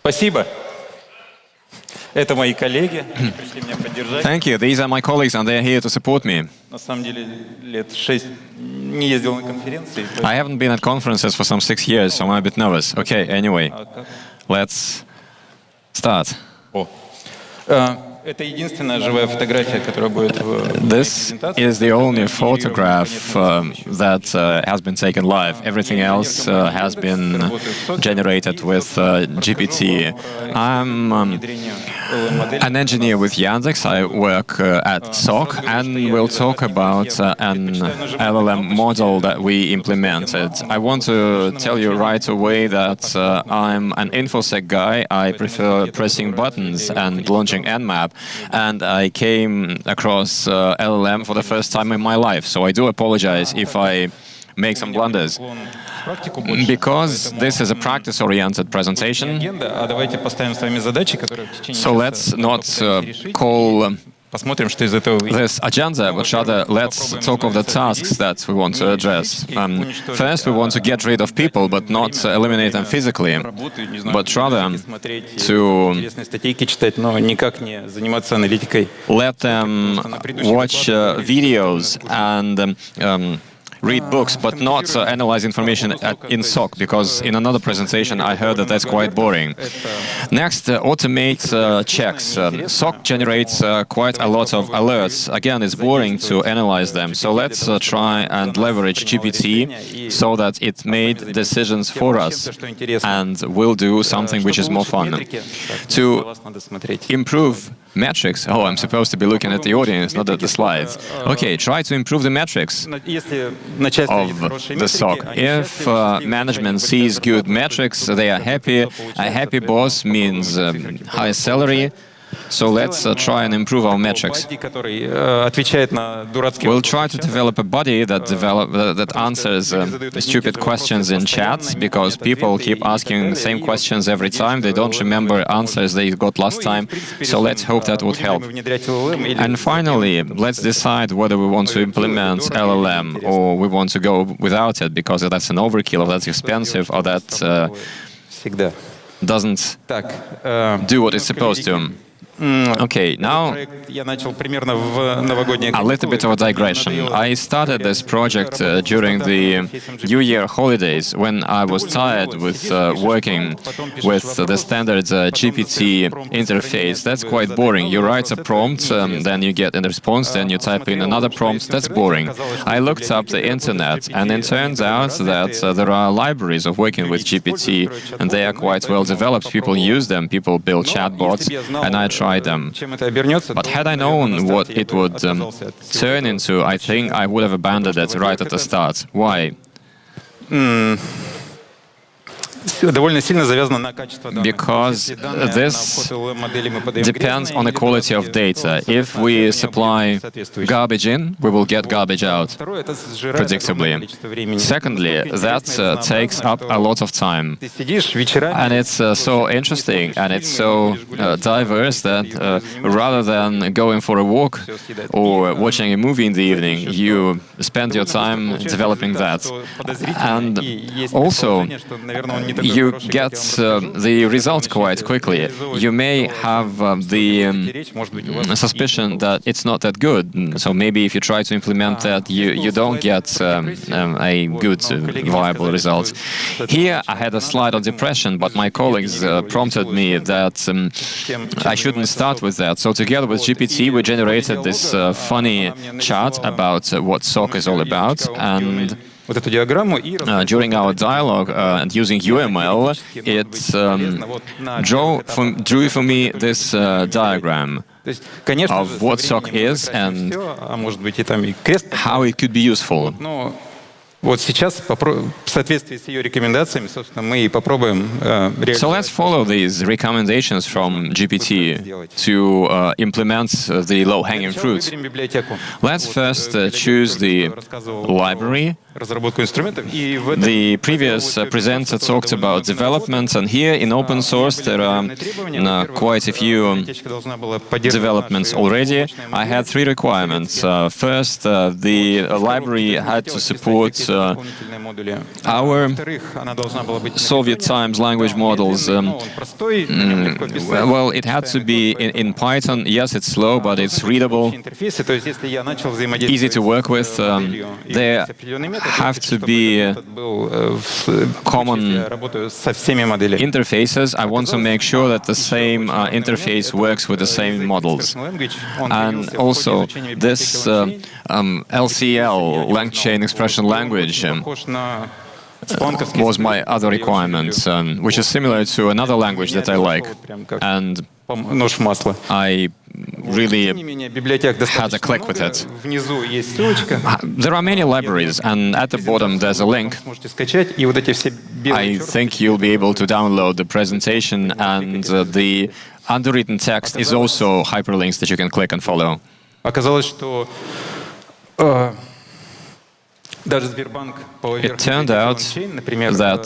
Спасибо. Это мои коллеги, они пришли меня поддержать. Thank you. These are my colleagues, and they're here to support me. На самом деле, лет 6 не ездил на конференции. I haven't been at conferences for some 6 years, so I'm a bit nervous. Okay, anyway, let's start. Это единственная живая фотография, которая будет в This is the only photograph that has been taken live. Everything else has been generated with GPT. I'm an engineer with Yandex. I work at SOC, and we'll talk about an LLM model that we implemented. I want to tell you right away that I'm an InfoSec guy. I prefer pressing buttons and launching Nmap. And I came across LLM for the first time in my life, so I do apologize if I make some blunders. Because this is a practice-oriented presentation, so let's not call this agenda, but rather let's talk of the tasks that we want to address. First, we want to get rid of people, but not eliminate them physically, but rather to let them watch videos and read books, but not analyze information in SOC, because in another presentation I heard that that's quite boring. Next, automate checks. SOC generates quite a lot of alerts. Again, it's boring to analyze them, so let's try and leverage GPT so that it made decisions for us and will do something which is more fun. To improve metrics. Oh, I'm supposed to be looking at the audience, not at the slides. Okay, try to improve the metrics of the SOC. If management sees good metrics, they are happy. A happy boss means high salary. So let's try and improve our metrics. We'll try to develop a body that answers stupid questions in chats, because people keep asking the same questions every time. They don't remember answers they got last time. So let's hope that would help. And finally, let's decide whether we want to implement LLM or we want to go without it, because that's an overkill, or that's expensive, or that doesn't do what it's supposed to. Okay, now a little bit of a digression. I started this project during the New Year holidays, when I was tired with working with the standard GPT interface. That's quite boring. You write a prompt, then you get a response, then you type in another prompt. That's boring. I looked up the internet, and it turns out that there are libraries of working with GPT, and they are quite well developed. People use them, people build chatbots, and I tried them. But had I known what it would turn into, I think I would have abandoned it right at the start. Why? Because this depends on the quality of data. If we supply garbage in, we will get garbage out, predictably. Secondly, that takes up a lot of time. And it's so interesting, and it's so diverse that rather than going for a walk or watching a movie in the evening, you spend your time developing that. And also, you get the result quite quickly. You may have the suspicion that it's not that good. So maybe if you try to implement that, you don't get a good, viable result. Here I had a slide on depression, but my colleagues prompted me that I shouldn't start with that. So together with GPT, we generated this funny chart about what SOC is all about. And during our dialogue and using UML, it drew for me this diagram of what SOC is and how it could be useful. So let's follow these recommendations from GPT to implement the low-hanging fruit. Let's first choose the library. The previous presenter talked about development, and here in open source there are quite a few developments already. I had 3 requirements. First, the library had to support our Soviet times language models, well, it had to be in Python. Yes, it's slow, but it's readable, easy to work with. There have to be common interfaces. I want to make sure that the same interface works with the same models. And also, this LCL, LangChain expression language, was my other requirement, which is similar to another language that I like. And I really had a click with it. There are many libraries, and at the bottom there's a link. I think you'll be able to download the presentation, and the underwritten text is also hyperlinks that you can click and follow. It turned out that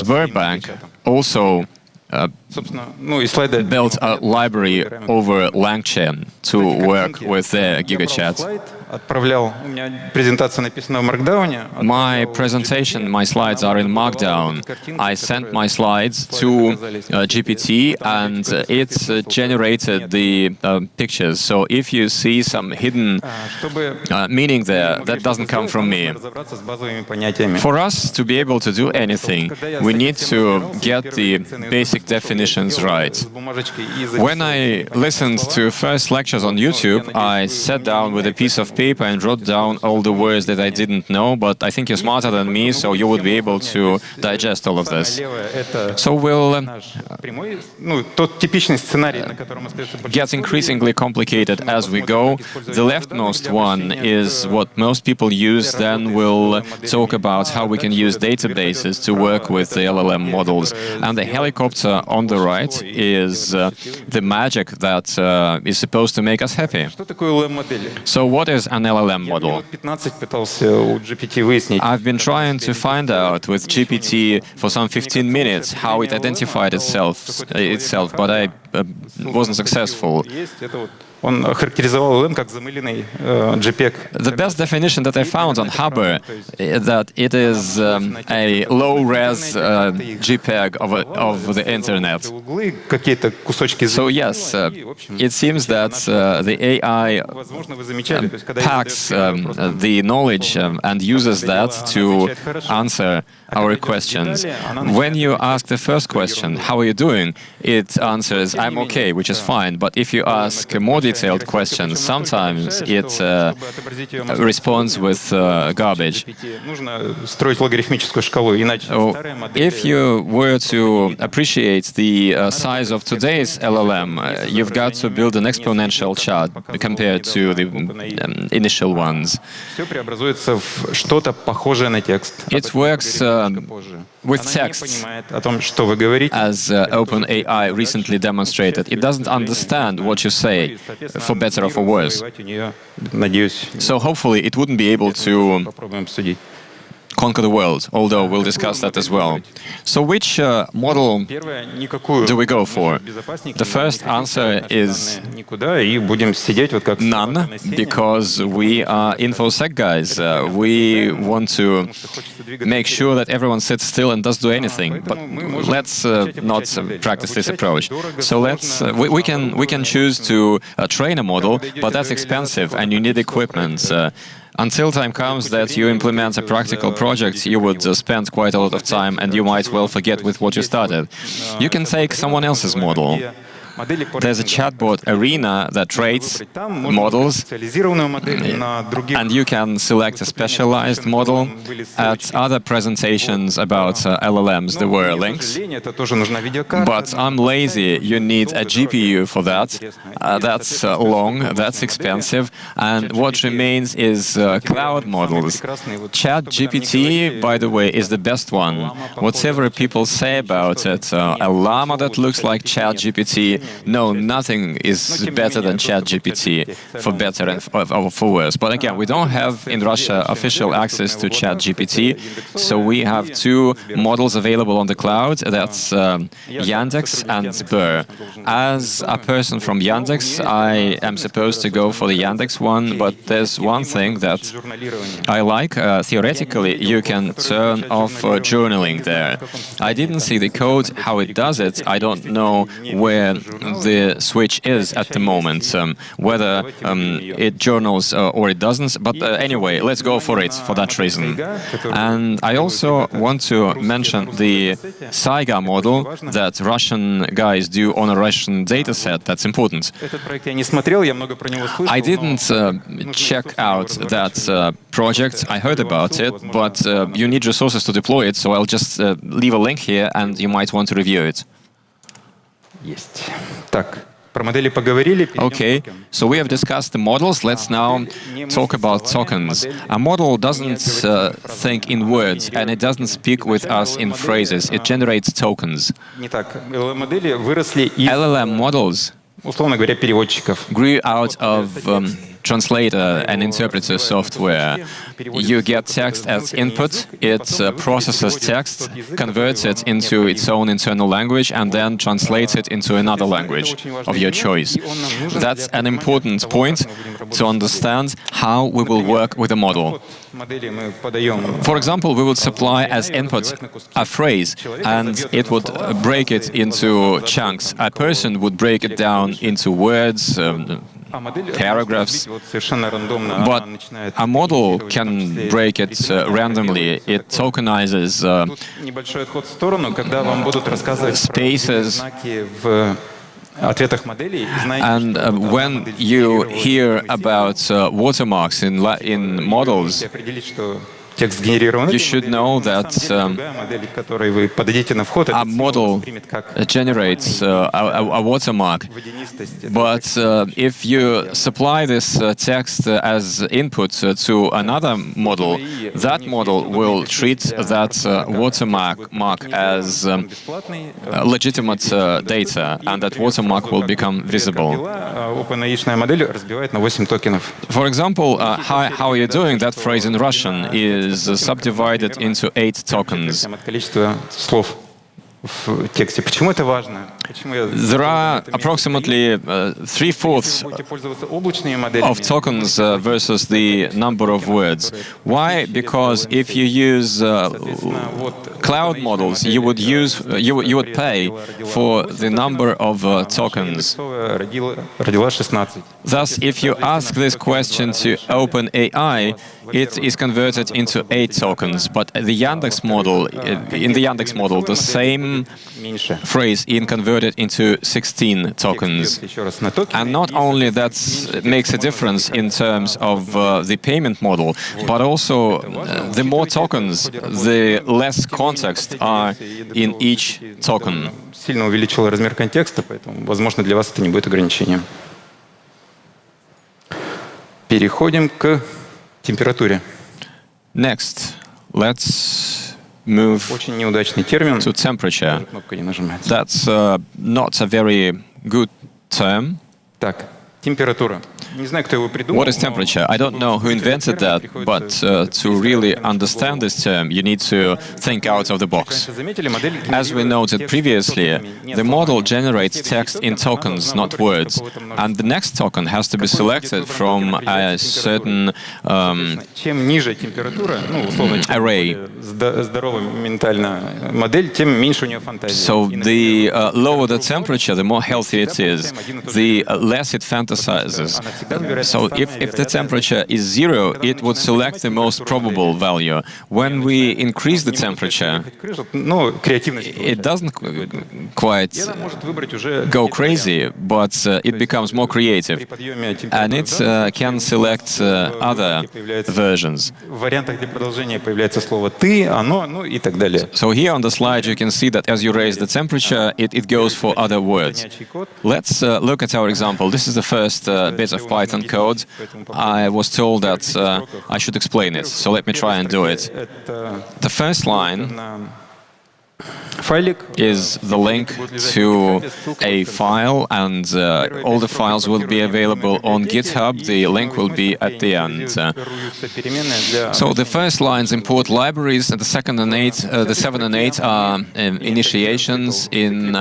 Sberbank also built a library over LangChain to work with their GigaChat. My presentation, my slides are in Markdown. I sent my slides to GPT, and it generated the pictures. So if you see some hidden meaning there, that doesn't come from me. For us to be able to do anything, we need to get the basic definitions right. When I listened to first lectures on YouTube, I sat down with a piece of paper and wrote down all the words that I didn't know, but I think you're smarter than me, so you would be able to digest all of this. So we'll get increasingly complicated as we go. The leftmost one is what most people use. Then we'll talk about how we can use databases to work with the LLM models. And the helicopter on the right is the magic that is supposed to make us happy. So what is an LLM model? I've been trying to find out with GPT for some 15 minutes how it identified itself, but I wasn't successful. The best definition that I found on Hubber is that it is a low-res JPEG of the internet. So yes, it seems that the AI packs the knowledge and uses that to answer our questions. When you ask the first question, how are you doing? It answers, I'm okay, which is fine. But if you ask more detailed questions, sometimes it responds with garbage. If you were to appreciate the size of today's LLM, you've got to build an exponential chart compared to the initial ones. It works with texts, as OpenAI recently demonstrated. It doesn't understand what you say, for better or for worse. So hopefully it wouldn't be able to conquer the world, although we'll discuss that as well. So which model do we go for? The first answer is none, because we are InfoSec guys. We want to make sure that everyone sits still and doesn't do anything. But let's not practice this approach. So we can choose to train a model, but that's expensive and you need equipment. Until time comes that you implement a practical project, you would spend quite a lot of time and you might well forget with what you started. You can take someone else's model. There's a chatbot arena that traits models, and you can select a specialized model. At other presentations about LLMs, there were links. But I'm lazy. You need a GPU for that. That's long, that's expensive. And what remains is cloud models. ChatGPT, by the way, is the best one. Whatever people say about it, a llama that looks like ChatGPT, no, nothing is better than ChatGPT for better and for worse. But again, we don't have in Russia official access to ChatGPT, so we have two models available on the cloud. That's Yandex and Sber. As a person from Yandex, I am supposed to go for the Yandex one, but there's one thing that I like. Theoretically, you can turn off journaling there. I didn't see the code, how it does it. I don't know where the switch is at the moment, whether it journals or it doesn't. But anyway, let's go for it for that reason. And I also want to mention the Saiga model that Russian guys do on a Russian dataset. That's important. I didn't check out that project. I heard about it, but you need resources to deploy it, so I'll just leave a link here and you might want to review it. Okay, so we have discussed the models. Let's now talk about tokens. A model doesn't think in words and it doesn't speak with us in phrases. It generates tokens. LLM models grew out of translator and interpreter software. You get text as input, it processes text, converts it into its own internal language, and then translates it into another language of your choice. That's an important point to understand how we will work with a model. For example, we would supply as input a phrase, and it would break it into chunks. A person would break it down into words, paragraphs, but a model can break it randomly. It tokenizes spaces. And when you hear about watermarks in models, you should know that a model generates a watermark. But if you supply this text as input to another model, that model will treat that watermark as legitimate data, and that watermark will become visible. For example, how you're doing that phrase in Russian is subdivided into 8 tokens. There are approximately 3/4 of tokens versus the number of words. Why? Because if you use cloud models, you would pay for the number of tokens. Thus, if you ask this question to OpenAI, it is converted into 8 tokens. But the Yandex model, in the Yandex model, the same phrase is converted into 16 tokens. And not only that makes a difference in terms of the payment model, but also the more tokens, the less context are in each token. Сильно увеличило размер контекста, поэтому, возможно, для вас это не будет ограничением. Переходим к температуре. Next, let's move to temperature. That's not a very good term. Так, температура. What is temperature? I don't know who invented that, but to really understand this term, you need to think out of the box. As we noted previously, the model generates text in tokens, not words, and the next token has to be selected from a certain array. So the lower the temperature, the more healthy it is, the less it fantasizes. So if the temperature is 0, it would select the most probable value. When we increase the temperature, it doesn't quite go crazy, but it becomes more creative. And it can select other versions. So here on the slide you can see that as you raise the temperature, it goes for other words. Let's look at our example. This is the first bit of Python code. I was told that I should explain it, so let me try and do it. The first line файлик. is the link to a file, and all the files will be available on GitHub. The link will be at the end. So the first lines import libraries, and the second and the 7 and 8 are initiations. In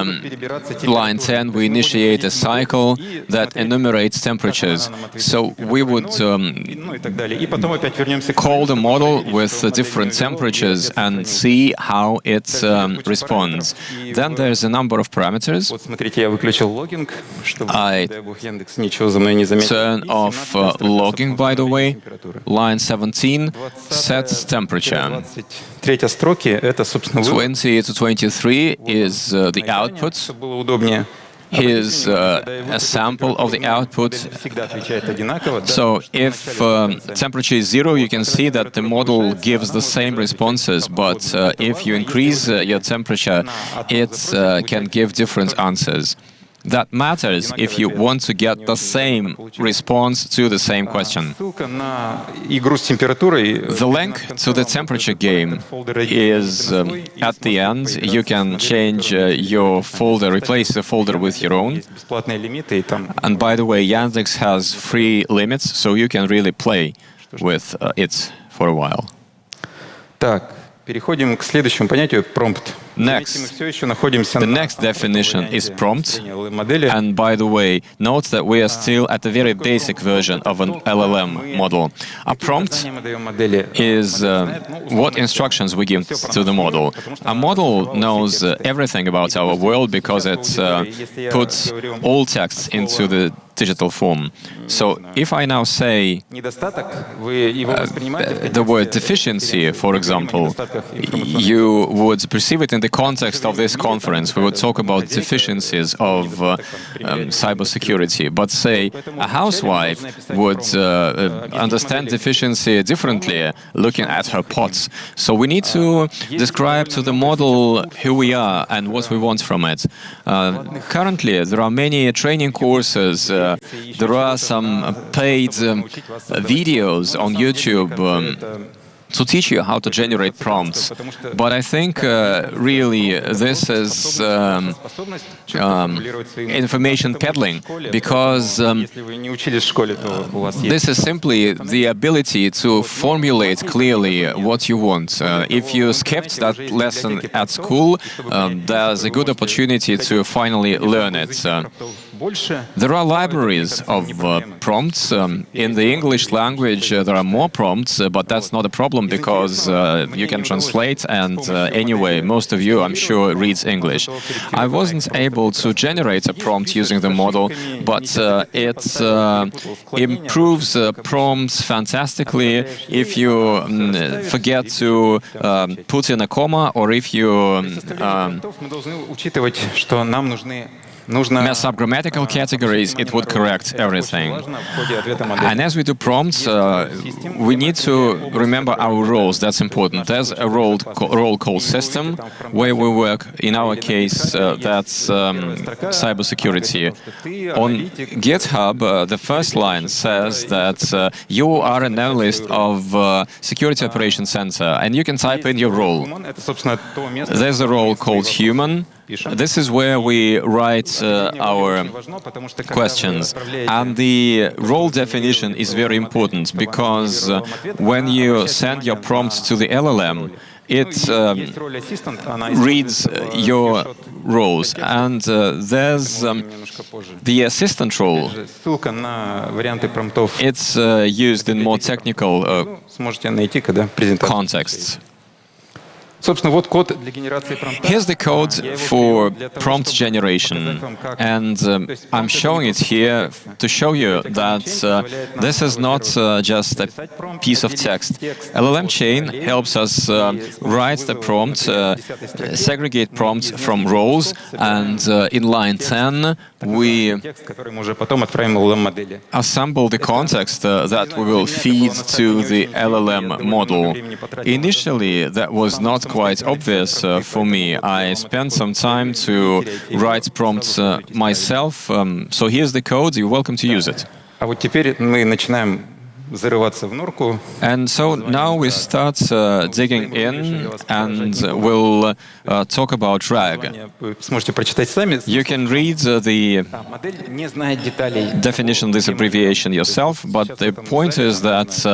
line 10, we initiate a cycle that enumerates temperatures. So we would call the model with different temperatures and see how it responds. Then there's a number of parameters. I turn off logging, by the way. Line 17 sets temperature. 20 to 23 is the output. Here's a sample of the output. So if temperature is 0, you can see that the model gives the same responses, but if you increase your temperature, it can give different answers. That matters if you want to get the same response to the same question. The link to the temperature game is at the end. You can change your folder, replace the folder with your own. And by the way, Yandex has free limits, so you can really play with it for a while. Переходим к следующему понятию — prompt. Next, the next definition is prompt. And by the way, note that we are still at the very basic version of an LLM model. A prompt is what instructions we give to the model. A model knows everything about our world because it puts all texts into the digital form. So if I now say the word deficiency, for example, you would perceive it in the context of this conference. We would talk about deficiencies of cybersecurity. But say a housewife would understand deficiency differently looking at her pots. So we need to describe to the model who we are and what we want from it. Currently, there are many training courses. There are some paid videos on YouTube to teach you how to generate prompts. But I think really this is information peddling, because this is simply the ability to formulate clearly what you want. If you skipped that lesson at school, there's a good opportunity to finally learn it. There are libraries of prompts. In the English language, there are more prompts, but that's not a problem because you can translate, and anyway, most of you, I'm sure, reads English. I wasn't able to generate a prompt using the model, but it improves prompts fantastically if you forget to put in a comma, or if you mess up grammatical categories, it would correct everything. And as we do prompts, we need to remember our roles. That's important. There's a role called system, where we work. In our case, that's cybersecurity. On GitHub, the first line says that you are an analyst of Security Operations Center, and you can type in your role. There's a role called human. This is where we write our questions. And the role definition is very important, because when you send your prompt to the LLM, it reads your roles. And there's the assistant role. It's used in more technical contexts. Here's the code for prompt generation, and I'm showing it here to show you that this is not just a piece of text. LangChain helps us write the prompt, segregate prompts from roles, and in line 10 we assemble the context that we will feed to the LLM model. Initially, that was not quite obvious for me. I spent some time to write prompts myself. So here's the code. You're welcome to use it. зарываться в норку. And so now we start digging in, and we'll talk about RAG. Вы сможете прочитать сами. You can read the Модель не знает деталей. definition, this abbreviation yourself, but the point is that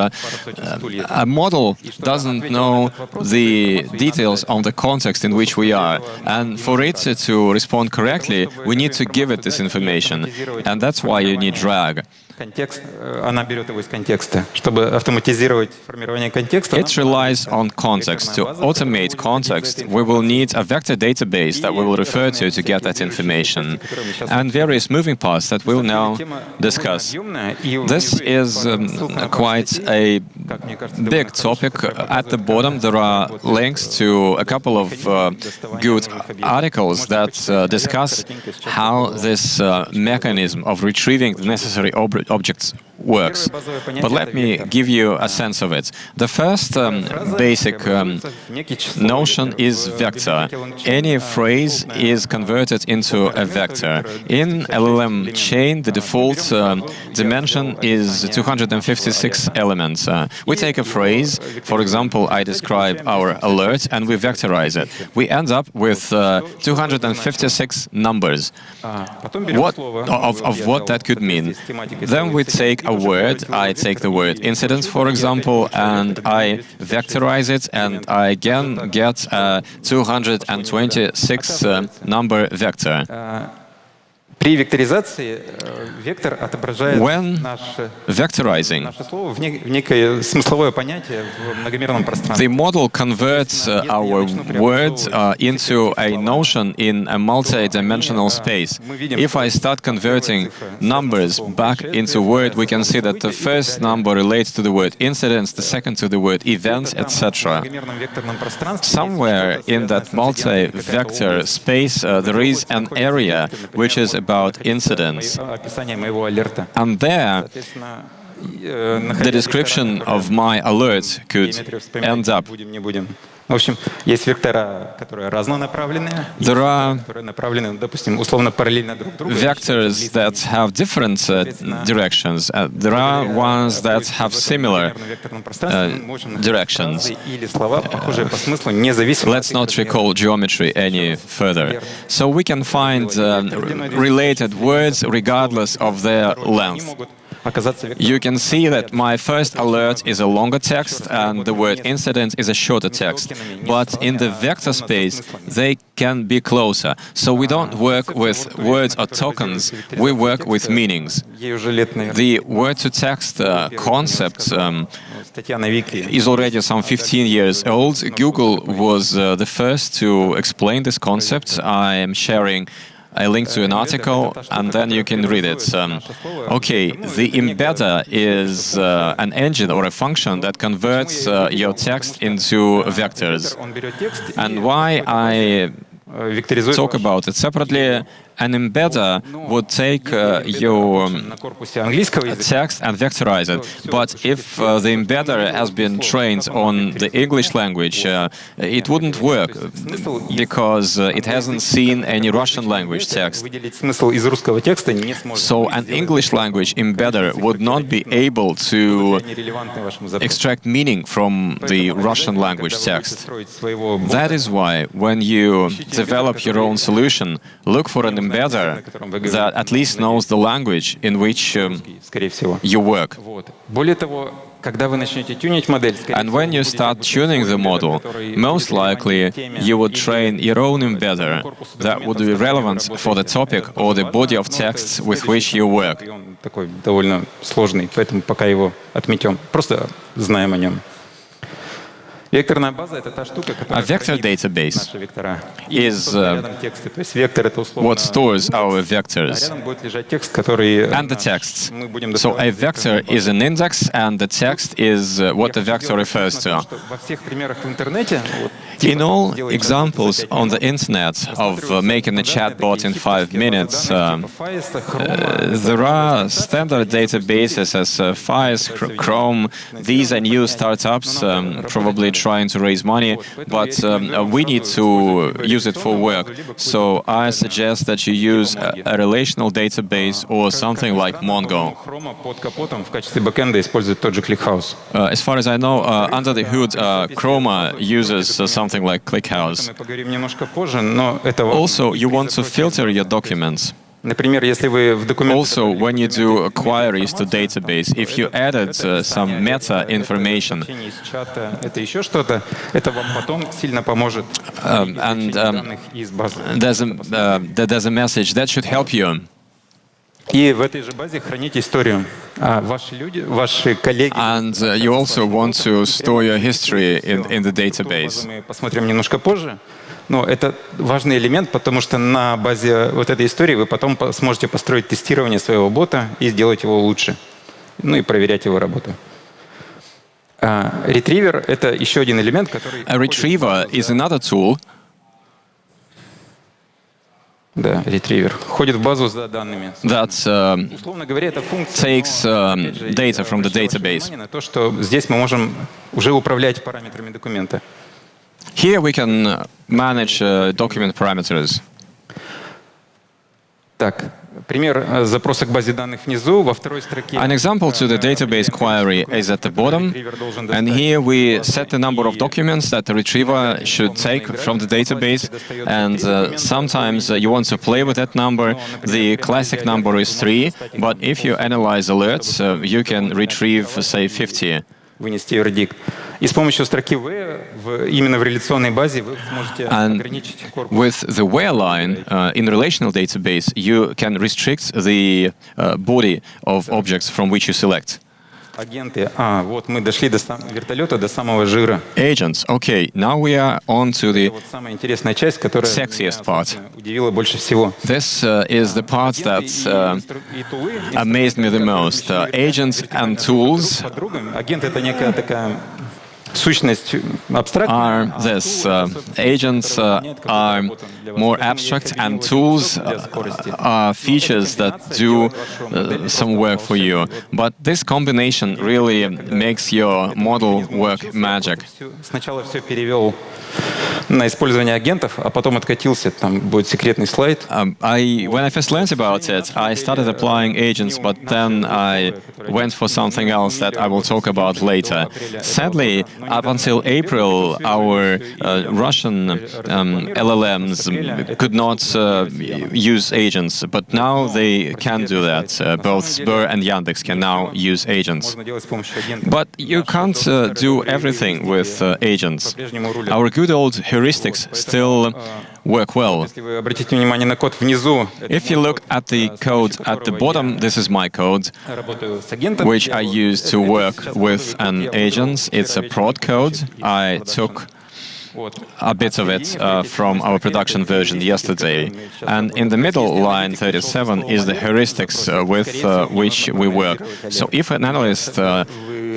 a model doesn't know the details on the context in which we are. And for it to respond correctly, we need to give it this information. And that's why you need RAG. Контекст, она берет его из контекста. Чтобы автоматизировать формирование контекста, It relies on context. To automate context, we will need a vector database that we will refer to get that information, and various moving parts that we'll now discuss. This is quite a big topic. At the bottom, there are links to a couple of good articles that discuss how this mechanism of retrieving the necessary objects works. But let me give you a sense of it. The first basic notion is vector. Any phrase is converted into a vector. In LLM chain, the default dimension is 256 elements. We take a phrase, for example, I describe our alert, and we vectorize it. We end up with 256 numbers. What that could mean? Then we take a word. I take the word incident, for example, and I vectorize it, and I again get a 226 number vector. При векторизации вектор отображает наше слово в некое смысловое понятие в многомерном пространстве. The model converts our word into a notion in a multi-dimensional space. If I start converting numbers back into word, we can see that the first number relates to the word incidents, the second to the word events, etc. Somewhere in that multi-vector space, there is an area which is about incidents. And there, the description of my alert could end up. В общем, есть вектора, которые разнонаправленные, There are которые направлены, допустим, условно параллельно друг другу. Vectors that have different directions. There are ones that have similar directions. Или слова, похожие по смыслу, независимо. Let's not recall geometry any further. So we can find related words regardless of their length. You can see that my first alert is a longer text and the word incident is a shorter text. But in the vector space, they can be closer. So we don't work with words or tokens, we work with meanings. The word-to-text concept is already some 15 years old. Google was the first to explain this concept. I am sharing a link to an article, and then you can read it. Okay, the embedder is an engine or a function that converts your text into vectors. And why I talk about it separately, an embedder would take your text and vectorize it. But if the embedder has been trained on the English language, it wouldn't work because it hasn't seen any Russian language text. So an English language embedder would not be able to extract meaning from the Russian language text. That is why when you develop your own solution, look for an embedder that at least knows the language in which you work. And when you start tuning the model, most likely you would train your own embedder that would be relevant for the topic or the body of texts with which you work. Довольно сложный, поэтому пока его отметем. Просто знаем о нем. A vector database is what stores our vectors and the texts. So a vector is an index, and the text is what the vector refers to. In all examples on the internet of making a chatbot in 5 minutes, there are standard databases as Fires, Chrome. These are new startups, probably trying to raise money, but we need to use it for work. So I suggest that you use a relational database or something like Mongo. Chrome под капотом в качестве бэкэнда использует тот же ClickHouse. As far as I know, under the hood, Chroma uses something like ClickHouse. Мы поговорим немножко позже, но это важно. Also, you want to filter your documents. Например, если вы в документе... Also, when you do queries to database, if you added some meta information, из чата, это еще что-то, это вам потом сильно поможет and данных из базы. there's a message that should help you. И в этой же базе храните историю. Ваши люди, ваши коллеги... And you also want to store your history in the database. Мы посмотрим немножко позже. Но это важный элемент, потому что на базе вот этой истории вы потом сможете построить тестирование своего бота и сделать его лучше. Ну и проверять его работу. Ретривер — это еще один элемент, который... A retriever is another tool. Да, ретривер. Входит в базу за данными. That Условно говоря, это функция, takes data from the database. на то, что здесь мы можем уже управлять параметрами документа. Here we can manage document parameters. Так, пример запроса к базе данных внизу, во второй строке. An example to the database query is at the bottom, and here we set the number of documents that the retriever should take from the database, and sometimes you want to play with that number. The classic number is 3, but if you analyze alerts, you can retrieve, say, 50. Вынести вердикт. И с помощью строки where именно в реляционной базе вы сможете ограничить корпус. With the where line in relational database, you can restrict the body of objects from which you select. Агенты. Вот мы дошли до вертолета, до самого жира. Agents. Okay, now we are on to the Вот самая интересная часть, которая sexiest part. меня удивила больше всего. This is the part that amazed me the most. Agents and tools Агент — это некая такая сущность абстрактная. are this. Agents are more abstract, and tools are features that do some work for you. But this combination really makes your model work magic. Сначала все перевел на использование агентов, а потом откатился. Там будет секретный слайд. When I first learned about it, I started applying agents, but then I went for something else that I will talk about later. Sadly, up until April, our Russian LLMs could not use agents, but now they can do that. Both Sber and Yandex can now use agents. But you can't do everything with agents. Our good old heuristics still work well. Если вы обратите внимание на код внизу, If you look at the code at the bottom, this is my code, работаю с агентом, which I use to work with an agent. It's a prod code. I took a bit of it from our production version yesterday. And in the middle, line 37, is the heuristics with which we work. So if an analyst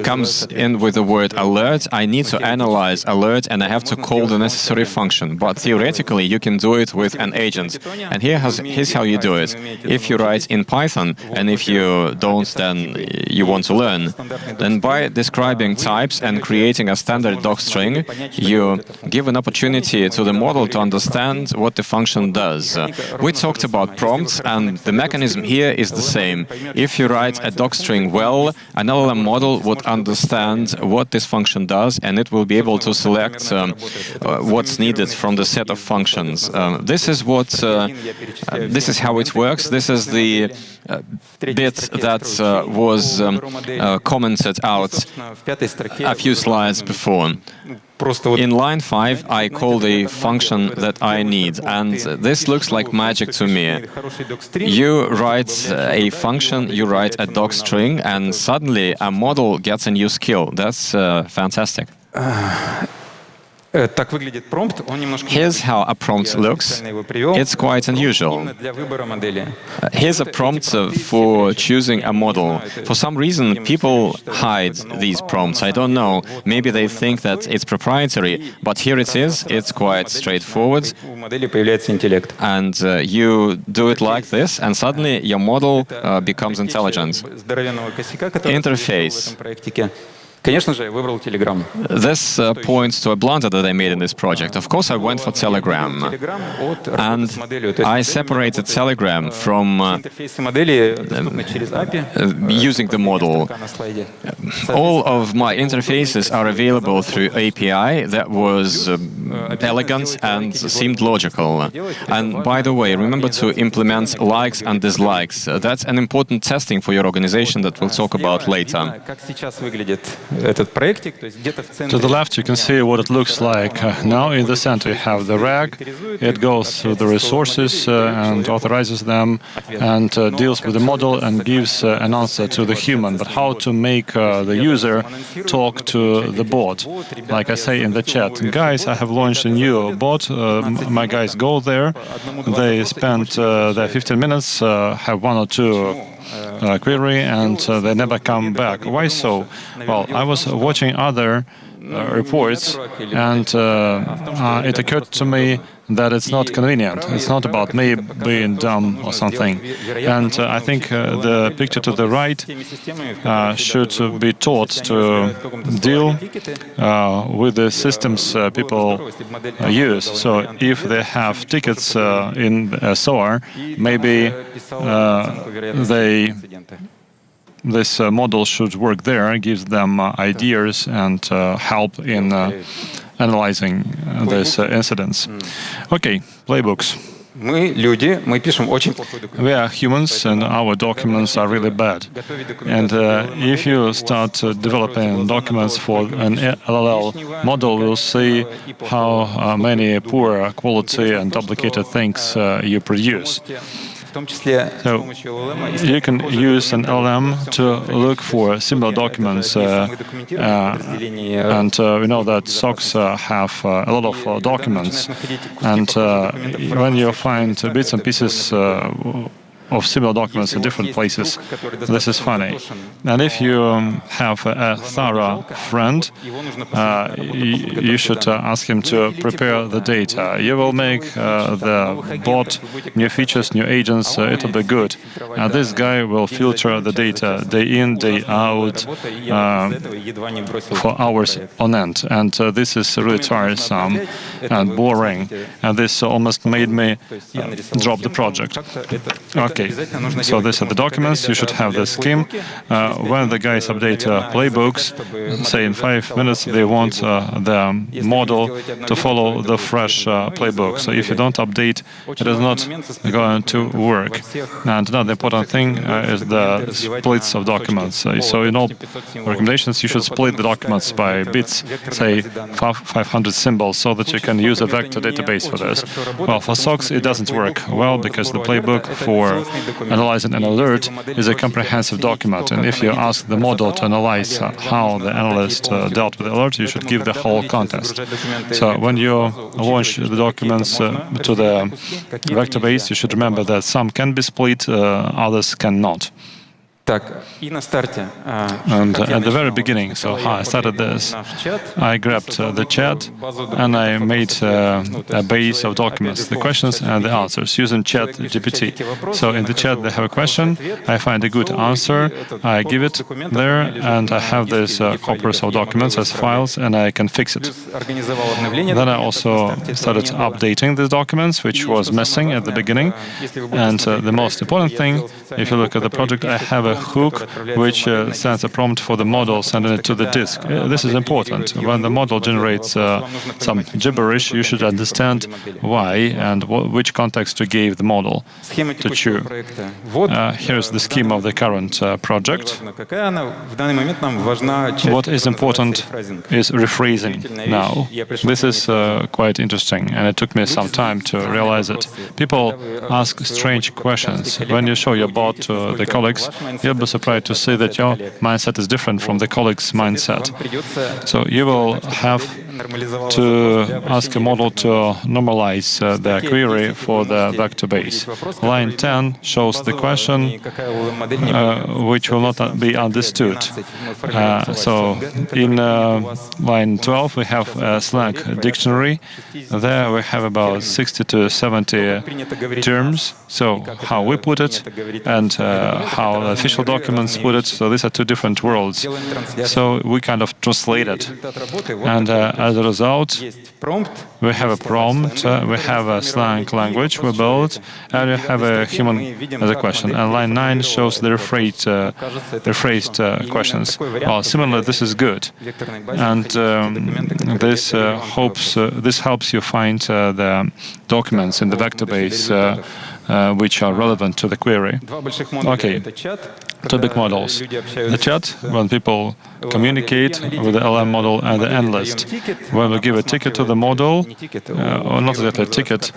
comes in with the word alert, I need to analyze alert and I have to call the necessary function. But theoretically, you can do it with an agent. And here's how you do it. If you write in Python, and if you don't, then you want to learn, then by describing types and creating a standard doc string, you give an opportunity to the model to understand what the function does. We talked about prompts, and the mechanism here is the same. If you write a doc string well, an LLM model would understand what this function does, and it will be able to select what's needed from the set of functions. This is how it works. This is the bit that was commented out a few slides before. In line 5, I call the function that I need, and this looks like magic to me. You write a function, you write a doc string, and suddenly a model gets a new skill. That's fantastic. Так выглядит промпт. Он немножко... Here's how a prompt looks. It's quite unusual. Here's a prompt for choosing a model. For some reason, people hide these prompts. I don't know. Maybe they think that it's proprietary, but here it is. It's quite straightforward. And you do it like this, and suddenly your model becomes intelligent. Interface. Конечно же, я выбрал Telegram. This points to a blunder that I made in this project. Of course, I went for Telegram, and I separated Telegram from Интерфейсы модели доступны через API. using the model. All of my interfaces are available through API. That was elegant and seemed logical. And by the way, remember to implement likes and dislikes. That's an important testing for your organization that we'll talk about later. Как сейчас выглядит этот проектик, то есть где-то в To центре. the left, you can see what it looks like. Now in the center, you have the rag. It goes through the resources and authorizes them and deals with the model and gives an answer to the human. But how to make the user talk to the bot? Like I say in the chat, guys, I have launched a new bot. My guys go there. They spend their 15 minutes, have one or two query, and they never come back. Why so? Well, I was watching other reports, and it occurred to me that it's not convenient. It's not about me being dumb or something. And I think the picture to the right should be taught to deal with the systems people use. So if they have tickets in SOAR, maybe this model should work there, gives them ideas and help in analyzing these incidents. Okay, playbooks. Мы люди, мы пишем очень плохой документ. We are humans and our documents are really bad. And if you start developing documents for an LLM model, we'll see how many poor quality and duplicated things you produce. В том числе с So помощью LLM. you can use an LLM to look for similar documents, and we know that SOCs have a lot of documents, and when you find bits and pieces of similar documents in different places, this is funny. And if you have a thorough friend, you should ask him to prepare the data. You will make the bot new features, new agents, it'll be good. And this guy will filter the data day in, day out, for hours on end. And this is really tiresome and boring. And this almost made me drop the project. Okay, so these are the documents. You should have the scheme. When the guys update playbooks, say in 5 minutes, they want the model to follow the fresh playbook. So if you don't update, it is not going to work. And another important thing is the splits of documents. So in all recommendations, you should split the documents by bits, say 500 symbols, so that you can use a vector database for this. Well, for SOCs, it doesn't work well because the playbook for analyzing an alert is a comprehensive document. And if you ask the model to analyze how the analyst dealt with the alert, you should give the whole context. So when you launch the documents to the vector base, you should remember that some can be split, others cannot. And at the very beginning, so how I started this, I grabbed the chat and I made a base of documents, the questions and the answers, using Chat GPT. So in the chat, they have a question, I find a good answer, I give it there, and I have this corpus of documents as files, and I can fix it. Then I also started updating these documents, which was missing at the beginning. And the most important thing, if you look at the project, I have a hook which sends a prompt for the model, sending it to the disk. This is important. When the model generates some gibberish, you should understand why and which context to give the model to chew. Here's the scheme of the current project. What is important is rephrasing now. This is quite interesting, and it took me some time to realize it. People ask strange questions. When you show your bot to the colleagues, you'll be surprised to see that your mindset is different from the colleague's mindset. So you will have to ask a model to normalize the query for the vector base. Line 10 shows the question which will not be understood. So in line 12 we have a Slack dictionary. There we have about 60 to 70 terms. So how we put it and how the official documents put it. So these are two different worlds. So we kind of translate it. And as a result, we have a prompt, we have a Slang language we built, and we have a human as a question. And line 9 shows the rephrased questions. Well, similarly, this is good. And this helps you find the documents in the vector base which are relevant to the query. Okay, two big models. The chat, when people communicate with the LLM model, and the analyst. When we give a ticket to the model, or not exactly a ticket,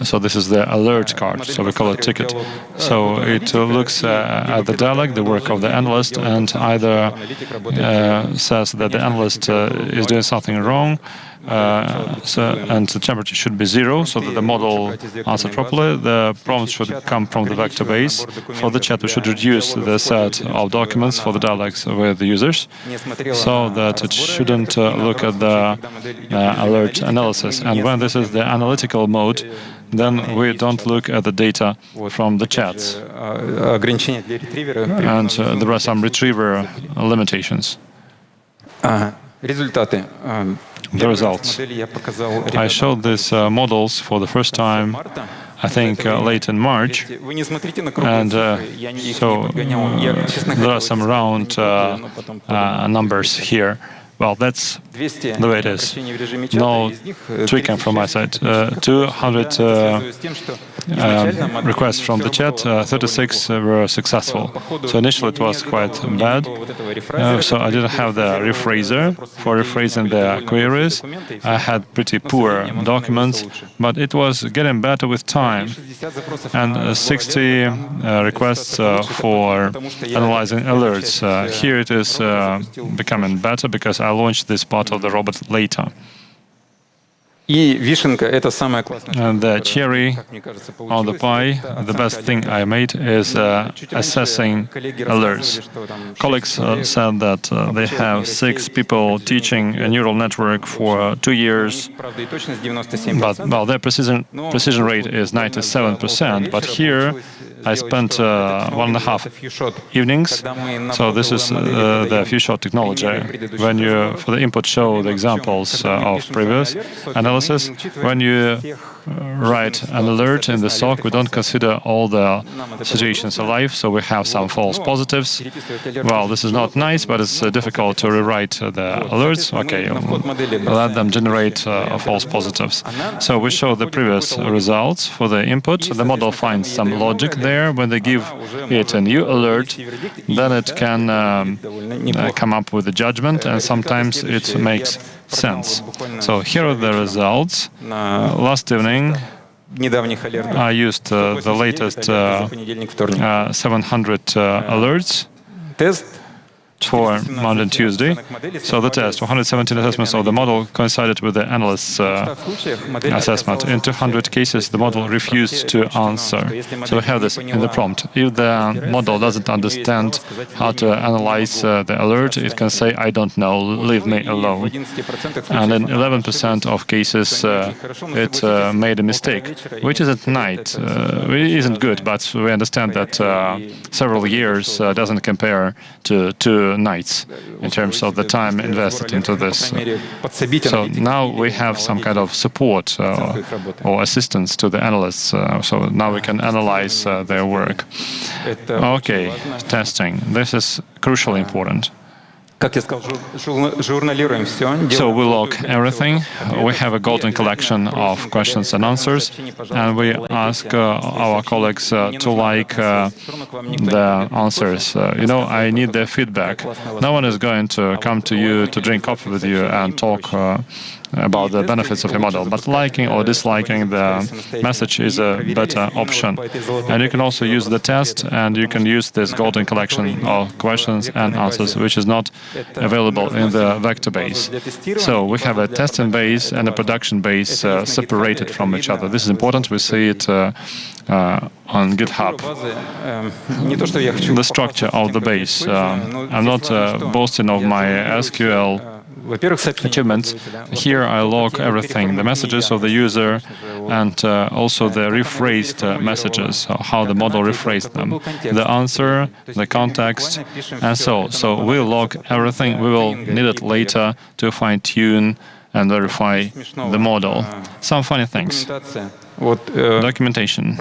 so this is the alert card, so we call it ticket. So it looks at the dialogue, the work of the analyst, and either says that the analyst is doing something wrong, and the temperature should be 0, so that the model answered properly. The prompt should come from the vector base. For the chat, we should reduce the set of documents for the dialogues with the users, so that it shouldn't look at the alert analysis. And when this is the analytical mode, then we don't look at the data from the chats. And there are some retriever limitations. The results. I showed these models for the first time, I think, late in March, and so there are some round numbers here. Well, that's the way it is. No tweaking from my side. 200 requests from the chat, 36 were successful. So initially it was quite bad. So I didn't have the rephraser for rephrasing the queries. I had pretty poor documents, but it was getting better with time. And 60 requests for analyzing alerts. Here it is becoming better because I launched this part of the robot later. And the cherry on the pie, the best thing I made is assessing alerts. Colleagues said that they have 6 people teaching a neural network for 2 years, but well, their precision rate is 97%. But here I spent 1.5 evenings. So this is the few-shot technology. When you, for the input, show the examples of previous analysis, when you write an alert in the SOC, we don't consider all the situations alive, so we have some false positives. Well, this is not nice, but it's difficult to rewrite the alerts. Okay, let them generate false positives. So we show the previous results for the input. The model finds some logic there. When they give it a new alert, then it can come up with a judgment, and sometimes it makes sense. So here are the results. Last evening, I used the latest 700 alerts for Monday and Tuesday. So the test, 117 assessments of the model coincided with the analyst's assessment. In 200 cases, the model refused to answer. So we have this in the prompt. If the model doesn't understand how to analyze the alert, it can say, I don't know, leave me alone. And in 11% of cases, it made a mistake, which isn't isn't good, but we understand that several years doesn't compare to 2 nights in terms of the time invested into this. So now we have some kind of support or assistance to the analysts. So now we can analyze their work. Okay, testing. This is crucially important. So we log everything. We have a golden collection of questions and answers, and we ask our colleagues to like the answers. I need their feedback. No one is going to come to you to drink coffee with you and talk about the benefits of your model, but liking or disliking the message is a better option. And you can also use the test, and you can use this golden collection of questions and answers, which is not available in the vector base. So we have a testing base and a production base separated from each other. This is important. We see it on GitHub. The structure of the base. I'm not boasting of my SQL achievements. Here I log everything, the messages of the user and also the rephrased messages, how the model rephrased them, the answer, the context, and so. So we log everything. We will need it later to fine-tune and verify the model. Some funny things. Documentation.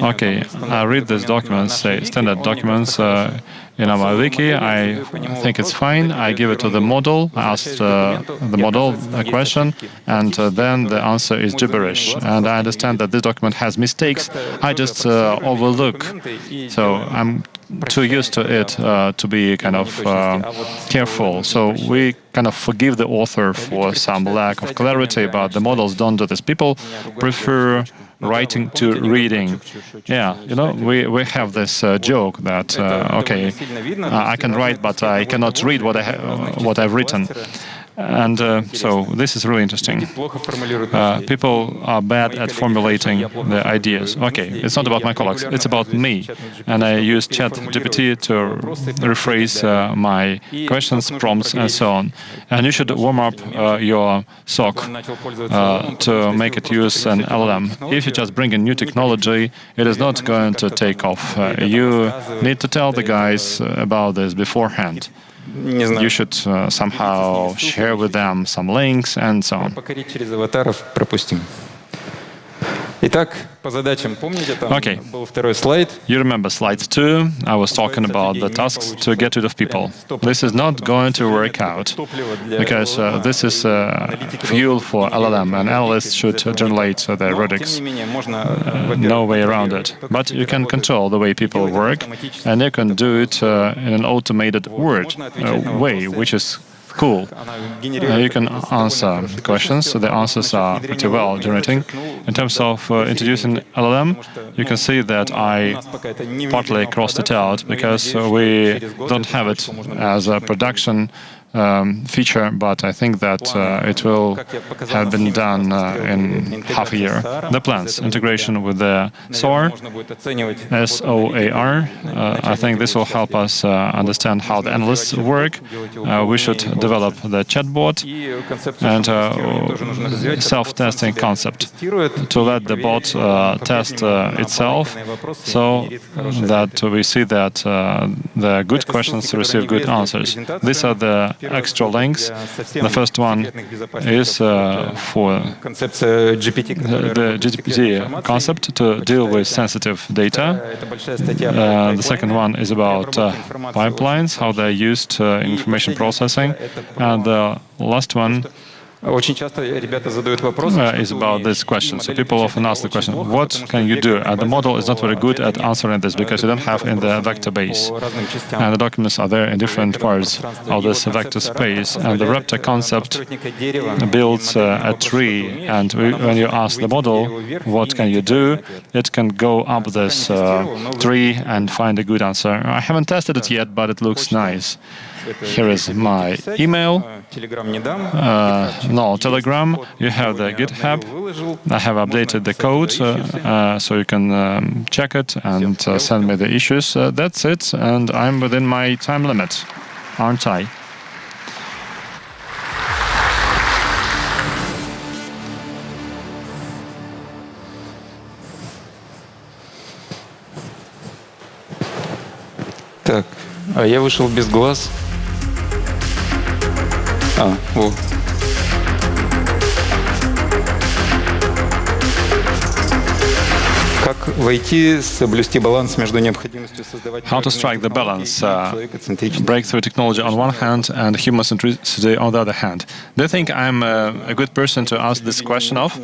Okay, I read these documents, say standard documents in our wiki. I think it's fine. I give it to the model, I ask the model a question, and then the answer is gibberish. And I understand that this document has mistakes. I just overlook. So I'm too used to it to be kind of careful. So we kind of forgive the author for some lack of clarity, but the models don't do this. People prefer writing to reading. Yeah, you know, we have this joke that okay, I can write, but I cannot read what I've written. And so this is really interesting. People are bad at formulating the ideas. Okay, it's not about my colleagues, it's about me. And I use ChatGPT to rephrase my questions, prompts, and so on. And you should warm up your SOC to make it use an LLM. If you just bring a new technology, it is not going to take off. You need to tell the guys about this beforehand. You should somehow share with them some links and so on. Okay, you remember slide 2? I was talking about the tasks to get rid of people. This is not going to work out because this is fuel for LLM, and analysts should generate their verdicts. No way around it. But you can control the way people work, and you can do it in an automated way, which is cool. You can answer questions, so the answers are pretty well generating. In terms of introducing LLM, you can see that I partly crossed it out because we don't have it as a production feature, but I think that it will have been done in half a year. The plans, integration with the SOAR, SOAR. I think this will help us understand how the analysts work. We should develop the chatbot and self-testing concept to let the bot test itself, so that we see that the good questions receive good answers. These are the extra links. The first one is for the GPT concept to deal with sensitive data. The second one is about pipelines, how they're used in information processing. And the last one is about this question. So people often ask the question, what can you do? And the model is not very good at answering this because you don't have in the vector base. And the documents are there in different parts of this vector space. And the Raptor concept builds a tree. And when you ask the model, what can you do? It can go up this tree and find a good answer. I haven't tested it yet, but it looks nice. Here is my email. No, Telegram. You have the GitHub. I have updated the code, so you can check it and send me the issues. That's it, and I'm within my time limit, aren't I? Так, а я вышел без глаз. Вот. Как войти, соблюсти баланс между необходимостью создавать... How to strike the balance, breakthrough technology on one hand and human centricity on the other hand. Do you think I'm a good person to ask this question of?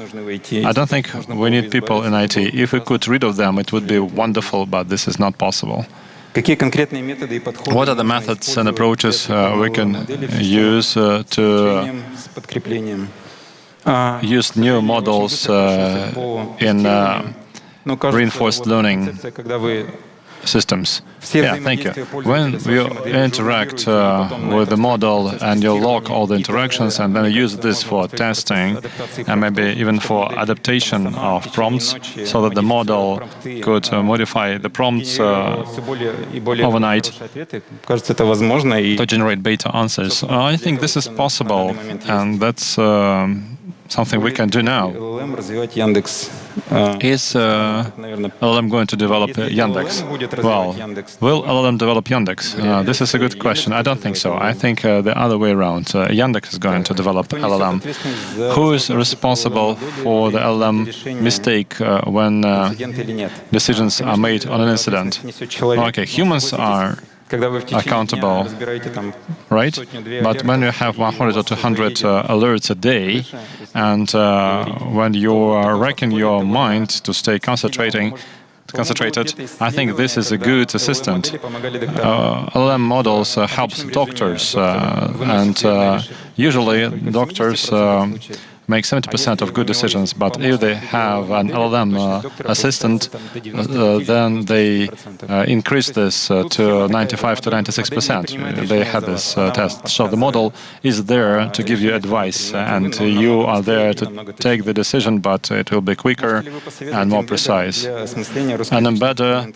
I don't think we need people in IT. If we could rid of them, it would be wonderful, but this is not possible. What are the methods and approaches we can use to use new models in reinforced learning systems? Yeah, thank you. When you interact with the model and you log all the interactions and then use this for testing and maybe even for adaptation of prompts so that the model could modify the prompts overnight to generate better answers, I think this is possible, and that's something we can do now. Is LLM going to develop Yandex? Well, will LLM develop Yandex? This is a good question. I don't think so. I think the other way around. Yandex is going to develop LLM. Who is responsible for the LLM mistake when decisions are made on an incident? Okay, humans are accountable, right? But when you have 100 or 200 alerts a day, and when you are wrecking your mind to stay concentrated, I think this is a good assistant. LLM models help doctors, and usually doctors make 70% of good decisions, but if they have an LLM assistant, then they increase this to 95 to 96%. They had this test. So the model is there to give you advice, and you are there to take the decision, but it will be quicker and more precise. An embedder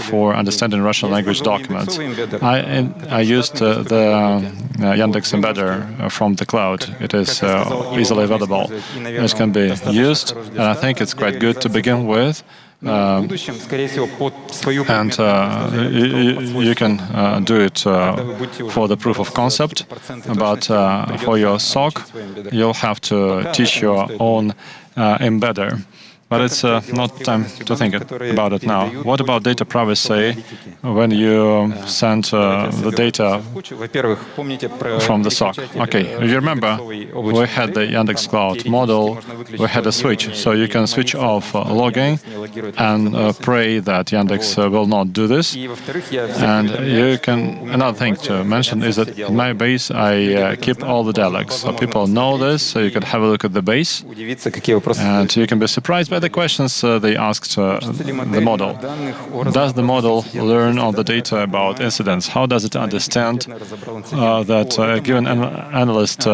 for understanding Russian language documents. I used the Yandex embedder from the cloud. It is easily available. It can be used, and I think it's quite good to begin with. And you can do it for the proof of concept, but for your SOC, you'll have to teach your own embedder. But it's not time to think about it now. What about data privacy when you send the data from the SOC? Okay, you remember we had the Yandex Cloud model, we had a switch. So you can switch off logging and pray that Yandex will not do this. And you can, another thing to mention is that in my base, I keep all the dialogues. So people know this, so you can have a look at the base, and you can be surprised by the questions they asked the model. Does the model learn all the data about incidents? How does it understand that a given analyst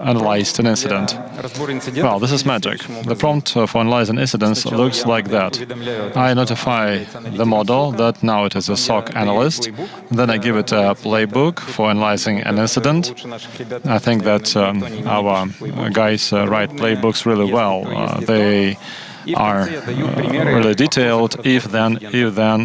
analyzed an incident? Well, this is magic. The prompt for analyzing incidents looks like that. I notify the model that now it is a SOC analyst. Then I give it a playbook for analyzing an incident. I think that our guys write playbooks really well. They are really detailed, if then,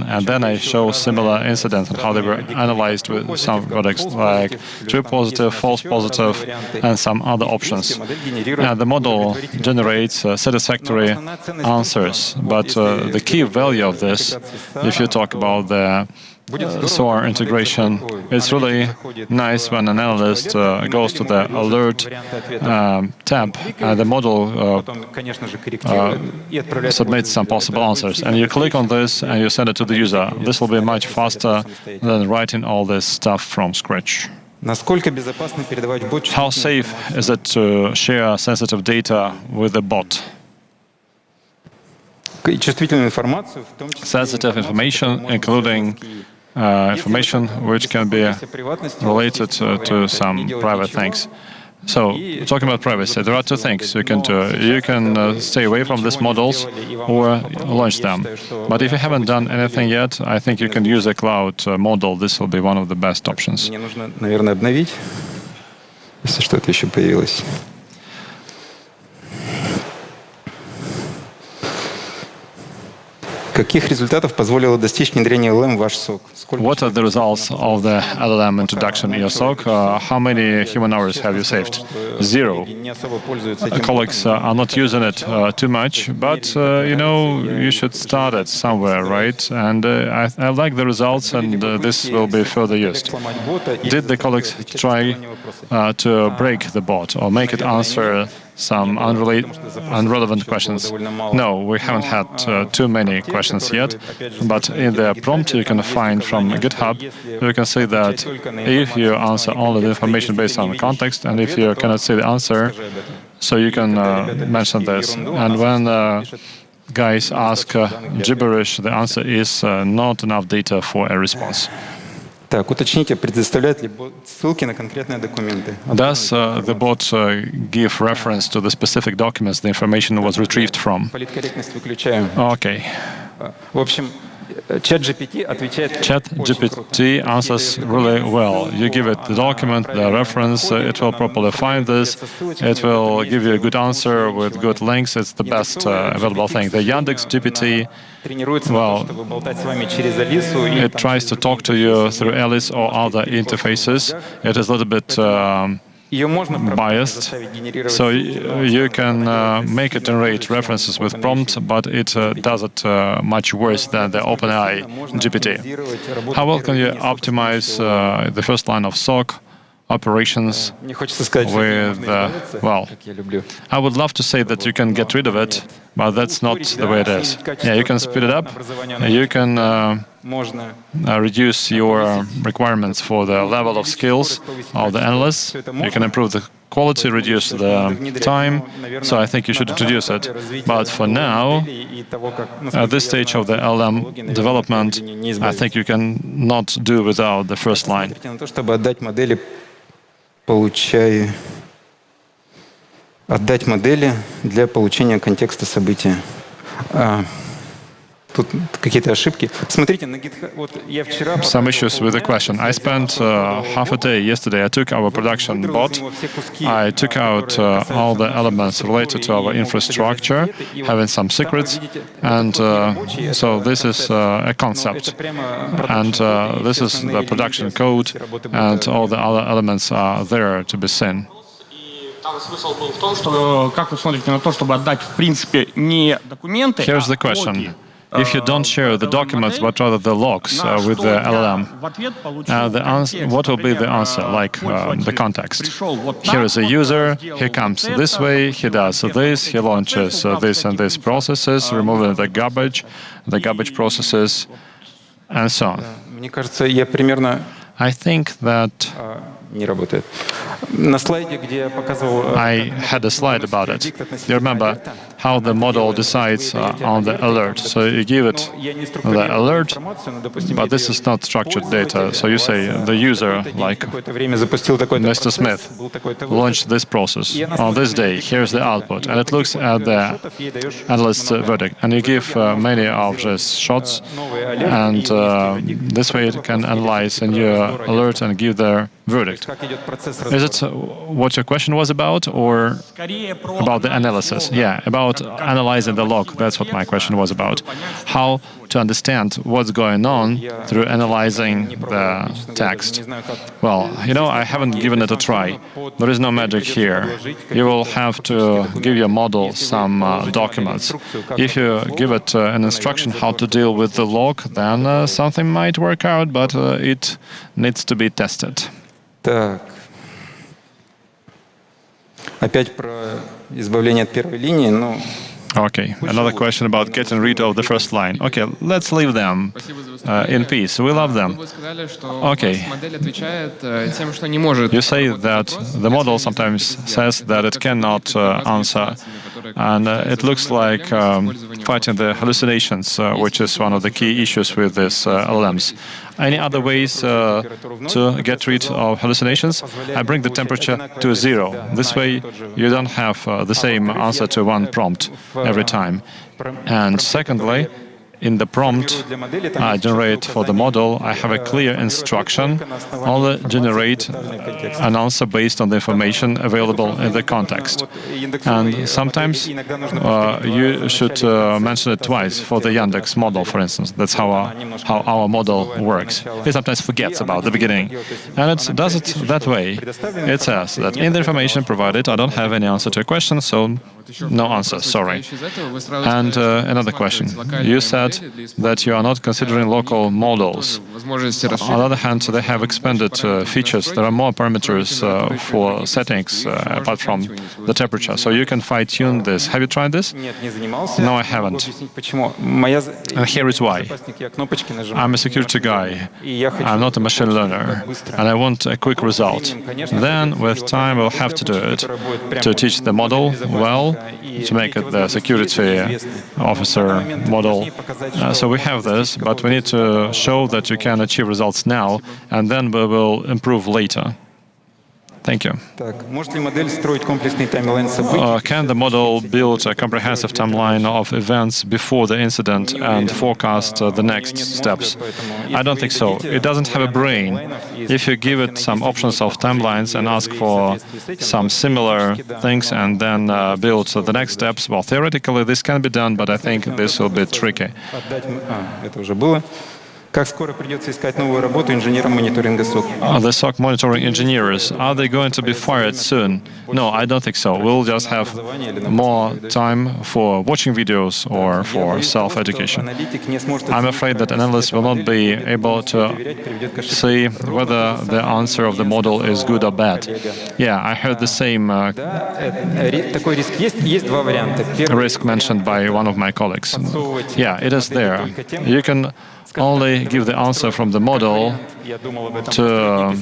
and then I show similar incidents and how they were analyzed with some products like true positive, false positive, and some other options. The model generates satisfactory answers, but the key value of this, if you talk about the SOAR integration, it's really nice when an analyst goes to the alert tab and the model submits some possible answers. And you click on this and you send it to the user. This will be much faster than writing all this stuff from scratch. How safe is it to share sensitive data with a bot? Sensitive information, including information which can be related to some private things. So, talking about privacy, there are two things you can do. You can stay away from these models or launch them. But if you haven't done anything yet, I think you can use a cloud model. This will be one of the best options. Каких результатов позволило достичь внедрения LLM в ваш SOC? What are the results of the LLM introduction in your SOC? How many human hours have you saved? 0. Colleagues are not using it too much, but you know, you should start it somewhere, right? And I like the results, and this will be further used. Did the colleagues try to break the bot or make it answer some unrelevant questions. No, we haven't had too many questions yet, but in the prompt you can find from GitHub, you can see that if you answer only the information based on context, and if you cannot see the answer, so you can mention this. And when guys ask gibberish, the answer is not enough data for a response. Так, уточните, предоставляет ли бот ссылки на конкретные документы? Does the bot give reference to the specific documents the information was retrieved from? Политкорректность выключаем. Okay. В общем, ChatGPT отвечает. ChatGPT answers really well. You give it the document, the reference, it will properly find this. It will give you a good answer with good links. It's the best available thing. The Yandex GPT, well, it tries to talk to you through Alice or other interfaces. It is a little bit biased, so you can make it generate references with prompt, but it does it much worse than the OpenAI GPT. How well can you optimize the first line of SOC operations with, well, I would love to say that you can get rid of it, but that's not the way it is. Yeah, you can speed it up, you can reduce your requirements for the level of skills of the analysts, you can improve the quality, reduce the time, so I think you should introduce it. But for now, at this stage of the LLM development, I think you can not do without the first line. Отдать модели для получения контекста события. Тут какие-то ошибки. Смотрите, на GitHub, вот я вчера... Some issues with the question. I spent half a day yesterday. I took our production bot. I took out all the elements related to our infrastructure, having some secrets. And so this is a concept. And this is the production code. And all the other elements are there to be seen. Там смысл был в том, что как вы смотрите на то, чтобы отдать в принципе не документы, Here's the question. If you don't share the documents, but rather the logs with the LLM, what will be the answer, like the context? Here is a user, he comes this way, he does this, he launches this and this processes, removing the garbage processes, and so on. Мне кажется, я примерно... I think that Не работает. На слайде, где я показывал... I had a slide about it. You remember how the model decides on the alert. So you give it the alert, but this is not structured data. So you say the user, like Mr. Smith, launched this process on this day. Here's the output, and it looks at the analyst's verdict. And you give many of these shots, and this way it can analyze a new alert and give their verdict. Is it what your question was about, or about the analysis? Yeah, about analyzing the log. That's what my question was about. How to understand what's going on through analyzing the text. Well, you know, I haven't given it a try. There is no magic here. You will have to give your model some documents. If you give it an instruction how to deal with the log, then something might work out, but it needs to be tested. Так. Опять про избавление от первой линии, ну... Okay, another question about getting rid of the first line. Okay, let's leave them in peace. We love them. Okay. You say that the model sometimes says that it cannot answer, and it looks like fighting the hallucinations, which is one of the key issues with these LLMs. Any other ways to get rid of hallucinations? I bring the temperature to 0. This way, you don't have the same answer to one prompt every time. And secondly, in the prompt I generate for the model, I have a clear instruction, only generate an answer based on the information available in the context. And sometimes you should mention it twice for the Yandex model, for instance. That's how our model works. It sometimes forgets about the beginning. And it does it that way. It says that in the information provided, I don't have any answer to a question, so no answer, sorry. And another question. You said said that you are not considering local models. On the other hand, they have expanded features. There are more parameters for settings apart from the temperature. So you can fine-tune this. Have you tried this? No, I haven't. And here is why. I'm a security guy. I'm not a machine learner. And I want a quick result. Then, with time, we'll have to do it to teach the model well, to make it the security officer model. So we have this, but we need to show that you can achieve results now, and then we will improve later. Thank you. Can the model build a comprehensive timeline of events before the incident and forecast the next steps? I don't think so. It doesn't have a brain. If you give it some options of timelines and ask for some similar things and then build the next steps, well, theoretically this can be done, but I think this will be tricky. Как скоро придется искать новую работу инженерам мониторинга SOC? The SOC monitoring engineers, are they going to be fired soon? No, I don't think so. We'll just have more time for watching videos or for self-education. I'm afraid that analysts will not be able to see whether the answer of the model is good or bad. Yeah, I heard the same risk mentioned by one of my colleagues. Yeah, it is there. You can only give the answer from the model to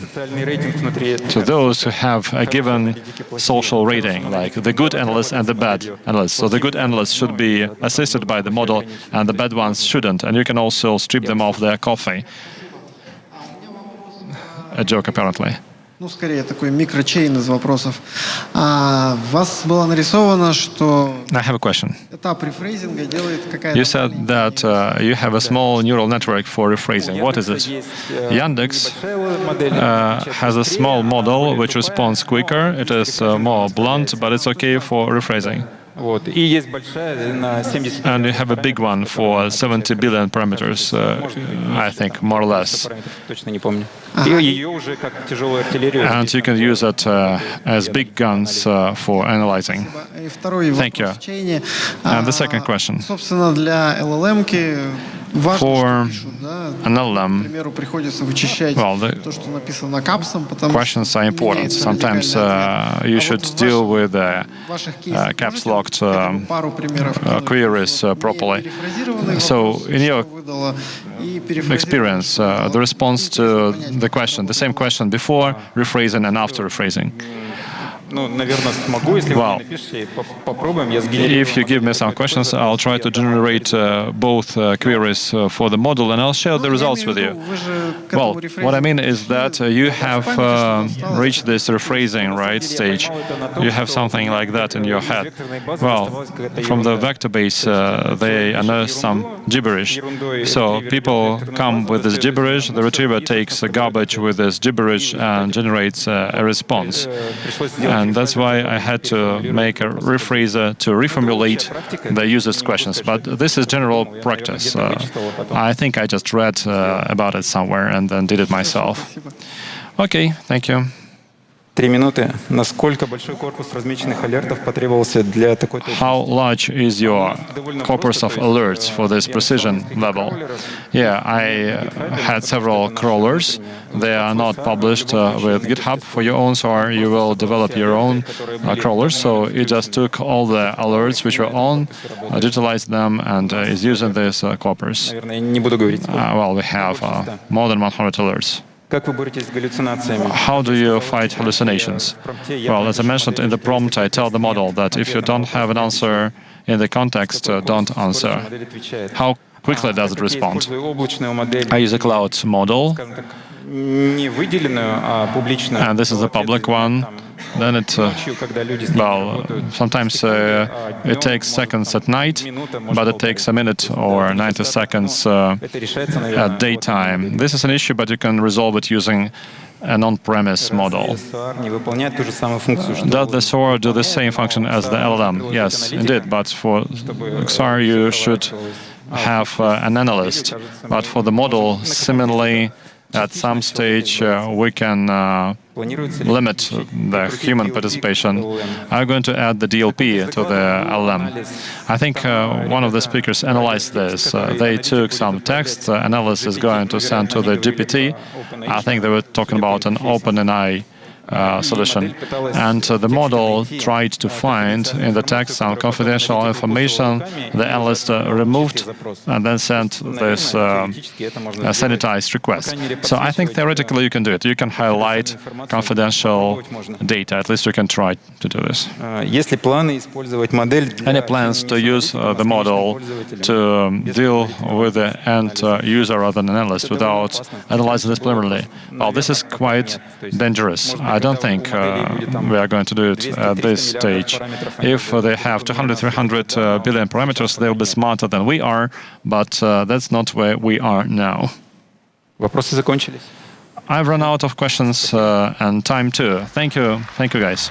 those who have a given social rating, like the good analysts and the bad analysts. So the good analysts should be assisted by the model, and the bad ones shouldn't. And you can also strip them of their coffee. A joke, apparently. Ну, скорее, такой микрочейн из вопросов. У вас было нарисовано, что этап рефрейзинга делает какая-то... You said that you have a small neural network for rephrasing. What is it? Yandex has a small model which responds quicker. It is more blunt, but it's okay for rephrasing. And you have a big one for 70 billion parameters, I think, more or less. And you can use it as big guns for analyzing. Thank you. And the second question. For an LLM, well, the questions are important. Sometimes you should deal with caps-locked queries properly. So, in your experience, the response to the question, the same question before rephrasing and after rephrasing. Well, if you give me some questions, I'll try to generate both queries for the model, and I'll share the results with you. Well, what I mean is that you have reached this rephrasing right stage. You have something like that in your head. Well, from the vector base, they unearth some gibberish. So people come with this gibberish, the retriever takes a garbage with this gibberish and generates a response. And that's why I had to make a rephraser to reformulate the user's questions. But this is general practice. I think I just read about it somewhere and then did it myself. Okay, thank you. 3 минуты. Насколько большой корпус размеченных алертов потребовался для такой... How large is your corpus of alerts for this precision level? Yeah, I had several crawlers. They are not published with GitHub for your own, or you will develop your own crawlers. So you just took all the alerts which were on, digitalized them, and is using this corpus. Well, we have more than 100 alerts. How do you fight hallucinations? Well, as I mentioned in the prompt, I tell the model that if you don't have an answer in the context, don't answer. How quickly does it respond? I use a cloud model, and this is a public one. Then it, well, sometimes it takes seconds at night, but it takes a minute or 90 seconds at daytime. This is an issue, but you can resolve it using an on-premise model. Does the SOAR do the same function as the LLM? Yes, indeed, but for XOR you should have an analyst. But for the model, similarly, at some stage we can limit the human participation, are going to add the DLP to the LLM. I think one of the speakers analyzed this. They took some text, analyst is going to send to the GPT. I think they were talking about an OpenAI solution. And the model tried to find in the text some confidential information. The analyst removed and then sent this sanitized request. So I think theoretically you can do it. You can highlight confidential data. At least you can try to do this. Any plans to use the model to deal with the end user rather than analyst without analyzing this preliminarily? Well, this is quite dangerous. I don't think we are going to do it at this stage. If they have 200, 300 billion parameters, they'll be smarter than we are, but that's not where we are now. I've run out of questions and time too. Thank you guys.